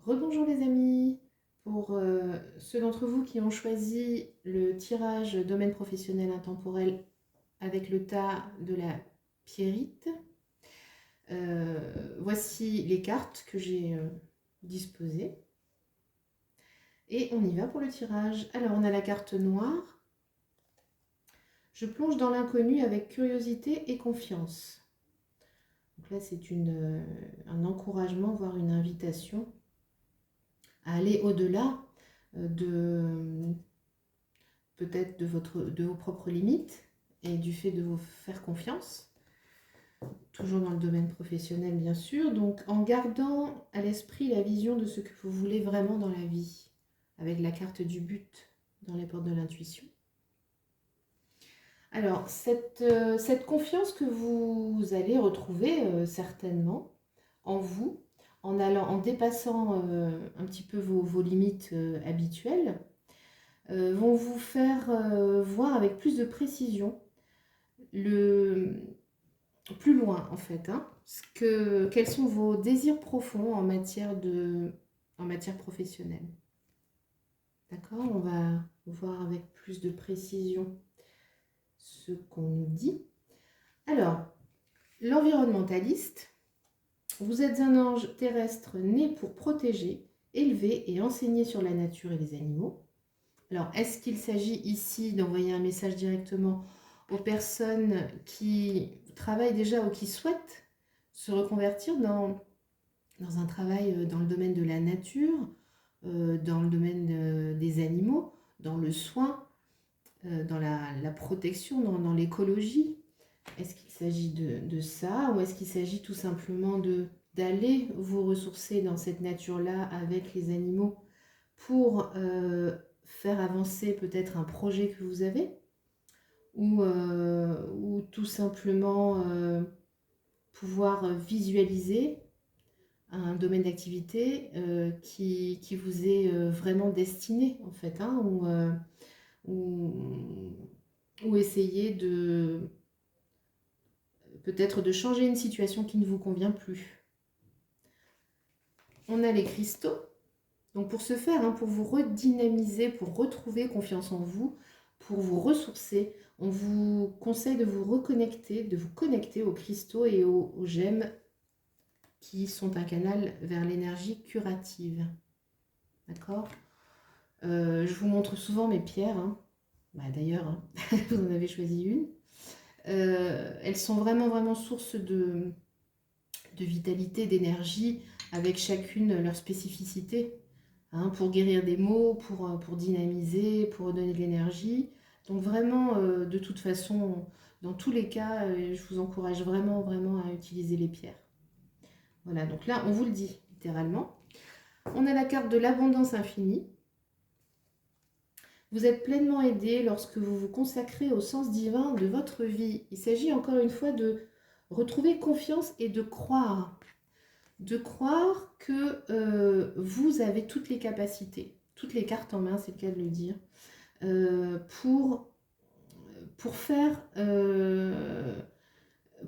Rebonjour les amis. Pour ceux d'entre vous qui ont choisi le tirage domaine professionnel intemporel avec le tas de la pierrite, voici les cartes que j'ai disposées. Et on y va pour le tirage. Alors on a la carte noire. Je plonge dans l'inconnu avec curiosité et confiance. Donc là c'est un encouragement, voire une invitation à aller au-delà de peut-être de vos propres limites et du fait de vous faire confiance, toujours dans le domaine professionnel bien sûr, donc en gardant à l'esprit la vision de ce que vous voulez vraiment dans la vie, avec la carte du but dans les portes de l'intuition. Alors, cette confiance que vous allez retrouver certainement en vous, en dépassant un petit peu vos limites habituelles, vont vous faire voir avec plus de précision, plus loin en fait, hein, quels sont vos désirs profonds en matière professionnelle. D'accord? On va voir avec plus de précision ce qu'on nous dit. Alors, l'environnementaliste, vous êtes un ange terrestre né pour protéger, élever et enseigner sur la nature et les animaux. Alors, est-ce qu'il s'agit ici d'envoyer un message directement aux personnes qui travaillent déjà ou qui souhaitent se reconvertir dans un travail dans le domaine de la nature, dans le domaine des animaux, dans le soin, dans la protection, dans l'écologie? Est-ce qu'il s'agit de ça, ou est-ce qu'il s'agit tout simplement d'aller vous ressourcer dans cette nature-là avec les animaux pour faire avancer peut-être un projet que vous avez, ou tout simplement pouvoir visualiser un domaine d'activité qui vous est vraiment destiné en fait, hein, ou essayer peut-être de changer une situation qui ne vous convient plus. On a les cristaux. Donc pour ce faire, hein, pour vous redynamiser, pour retrouver confiance en vous, pour vous ressourcer, on vous conseille de vous connecter aux cristaux et aux gemmes qui sont un canal vers l'énergie curative. D'accord? Je vous montre souvent mes pierres. Hein. D'ailleurs, hein, vous en avez choisi une. Elles sont vraiment source de vitalité, d'énergie, avec chacune leur spécificité. Hein, pour guérir des maux, pour dynamiser, pour donner de l'énergie. Donc vraiment, de toute façon, dans tous les cas, je vous encourage vraiment à utiliser les pierres. Voilà, donc là, on vous le dit littéralement. On a la carte de l'abondance infinie. Vous êtes pleinement aidé lorsque vous vous consacrez au sens divin de votre vie. Il s'agit encore une fois de retrouver confiance et de croire. De croire que vous avez toutes les capacités, toutes les cartes en main, c'est le cas de le dire,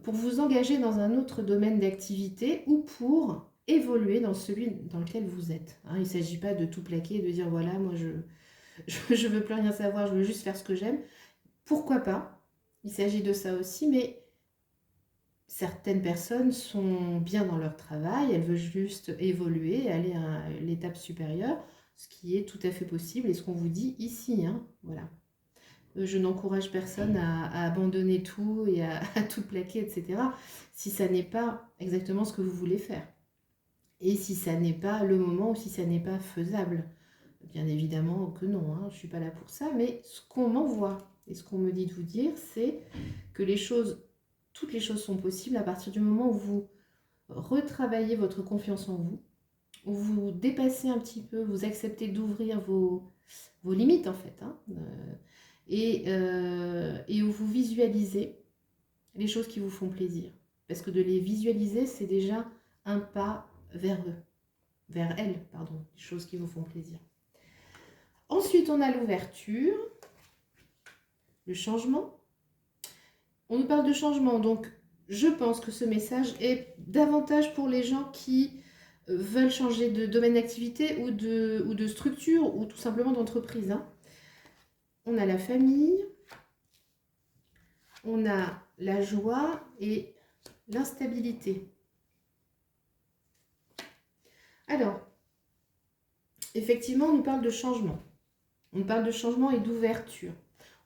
pour vous engager dans un autre domaine d'activité ou pour évoluer dans celui dans lequel vous êtes. Hein, il ne s'agit pas de tout plaquer et de dire voilà, moi je veux plus rien savoir, je veux juste faire ce que j'aime. Pourquoi pas? Il s'agit de ça aussi, mais certaines personnes sont bien dans leur travail, elles veulent juste évoluer, aller à l'étape supérieure, ce qui est tout à fait possible et ce qu'on vous dit ici. Hein, voilà. Je n'encourage personne à abandonner tout et à tout plaquer, etc. si ça n'est pas exactement ce que vous voulez faire. Et si ça n'est pas le moment ou si ça n'est pas faisable. Bien évidemment que non, hein, je ne suis pas là pour ça, mais ce qu'on m'envoie et ce qu'on me dit de vous dire, c'est que toutes les choses sont possibles à partir du moment où vous retravaillez votre confiance en vous, où vous dépassez un petit peu, vous acceptez d'ouvrir vos limites en fait, hein, et où vous visualisez les choses qui vous font plaisir. Parce que de les visualiser, c'est déjà un pas vers eux, vers elles, pardon, les choses qui vous font plaisir. Ensuite, on a l'ouverture, le changement. On nous parle de changement, donc je pense que ce message est davantage pour les gens qui veulent changer de domaine d'activité ou de structure ou tout simplement d'entreprise, hein. On a la famille, on a la joie et l'instabilité. Alors, effectivement, on nous parle de changement. On parle de changement et d'ouverture.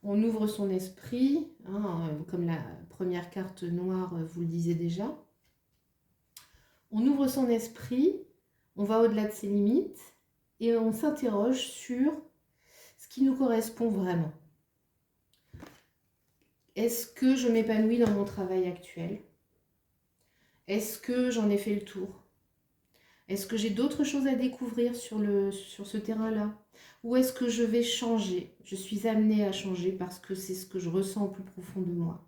On ouvre son esprit, hein, comme la première carte noire vous le disait déjà. On ouvre son esprit, on va au-delà de ses limites et on s'interroge sur ce qui nous correspond vraiment. Est-ce que je m'épanouis dans mon travail actuel? Est-ce que j'en ai fait le tour? Est-ce que j'ai d'autres choses à découvrir sur ce terrain-là? Ou est-ce que je vais changer? Je suis amenée à changer parce que c'est ce que je ressens au plus profond de moi.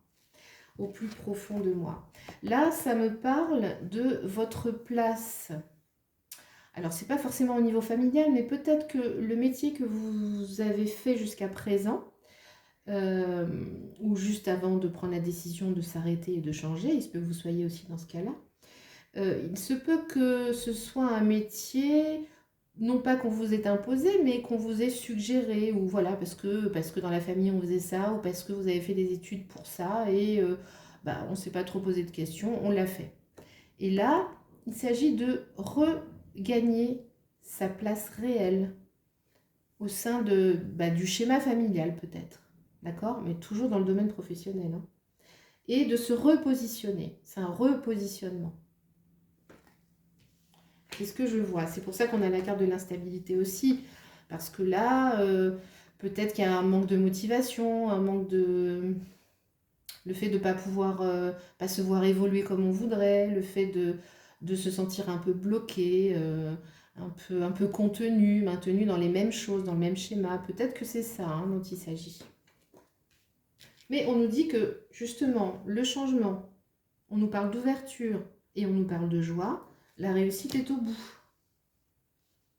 Au plus profond de moi. Là, ça me parle de votre place. Alors, c'est pas forcément au niveau familial, mais peut-être que le métier que vous avez fait jusqu'à présent, ou juste avant de prendre la décision de s'arrêter et de changer, il se peut que vous soyez aussi dans ce cas-là, il se peut que ce soit un métier, non pas qu'on vous ait imposé, mais qu'on vous ait suggéré, ou voilà, parce que dans la famille on faisait ça, ou parce que vous avez fait des études pour ça, et on ne s'est pas trop posé de questions, on l'a fait. Et là, il s'agit de regagner sa place réelle au sein du schéma familial peut-être, d'accord? Mais toujours dans le domaine professionnel, hein. Et de se repositionner, c'est un repositionnement. C'est ce que je vois. C'est pour ça qu'on a la carte de l'instabilité aussi. Parce que là, peut-être qu'il y a un manque de motivation, un manque de... Le fait de ne pas pouvoir pas se voir évoluer comme on voudrait, le fait de se sentir un peu bloqué, un peu contenu, maintenu dans les mêmes choses, dans le même schéma. Peut-être que c'est ça, hein, dont il s'agit. Mais on nous dit que justement, le changement, on nous parle d'ouverture et on nous parle de joie. La réussite est au bout.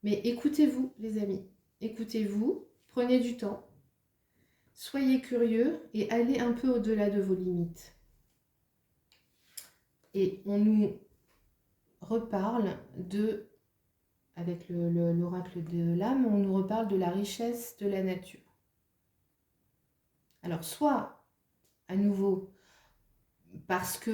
Mais écoutez-vous, les amis. Écoutez-vous, prenez du temps. Soyez curieux et allez un peu au-delà de vos limites. Et on nous reparle avec l'oracle de l'âme, on nous reparle de la richesse de la nature. Alors, soit, à nouveau, parce que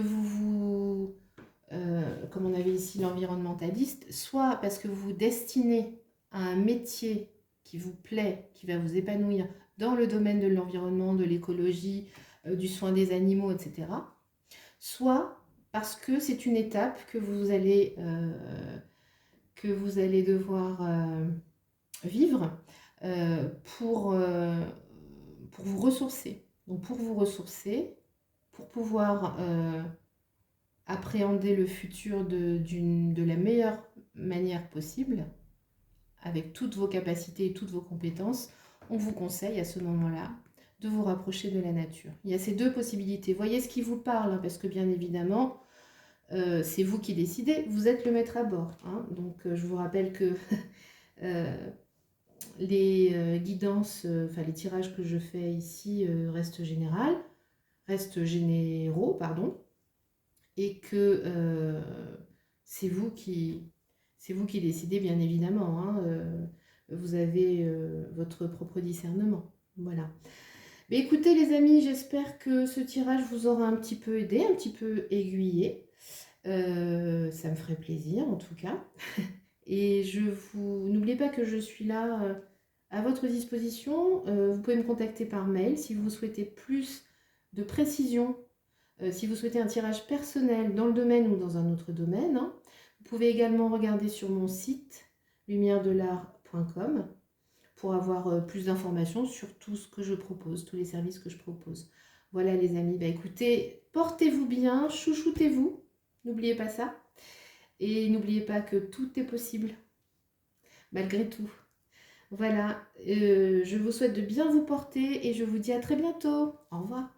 comme on avait ici l'environnementaliste, soit parce que vous vous destinez à un métier qui vous plaît, qui va vous épanouir dans le domaine de l'environnement, de l'écologie, du soin des animaux, etc. Soit parce que c'est une étape que vous allez devoir vivre pour vous ressourcer. Donc pour vous ressourcer, pour pouvoir appréhender le futur de la meilleure manière possible, avec toutes vos capacités et toutes vos compétences, on vous conseille à ce moment-là de vous rapprocher de la nature. Il y a ces deux possibilités. Voyez ce qui vous parle, hein, parce que bien évidemment, c'est vous qui décidez. Vous êtes le maître à bord, hein. Donc je vous rappelle que les guidances, les tirages que je fais ici restent généraux, pardon, et que c'est vous qui décidez, bien évidemment, hein. Vous avez votre propre discernement. Voilà. Mais écoutez les amis, j'espère que ce tirage vous aura un petit peu aidé, un petit peu aiguillé. Ça me ferait plaisir en tout cas. Et n'oubliez pas que je suis là à votre disposition. Vous pouvez me contacter par mail si vous souhaitez plus de précision, si vous souhaitez un tirage personnel dans le domaine ou dans un autre domaine, hein. Vous pouvez également regarder sur mon site lumieredelart.com pour avoir plus d'informations sur tout ce que je propose, tous les services que je propose. Voilà les amis, écoutez, portez-vous bien, chouchoutez-vous, n'oubliez pas ça. Et n'oubliez pas que tout est possible, malgré tout. Voilà, je vous souhaite de bien vous porter et je vous dis à très bientôt. Au revoir.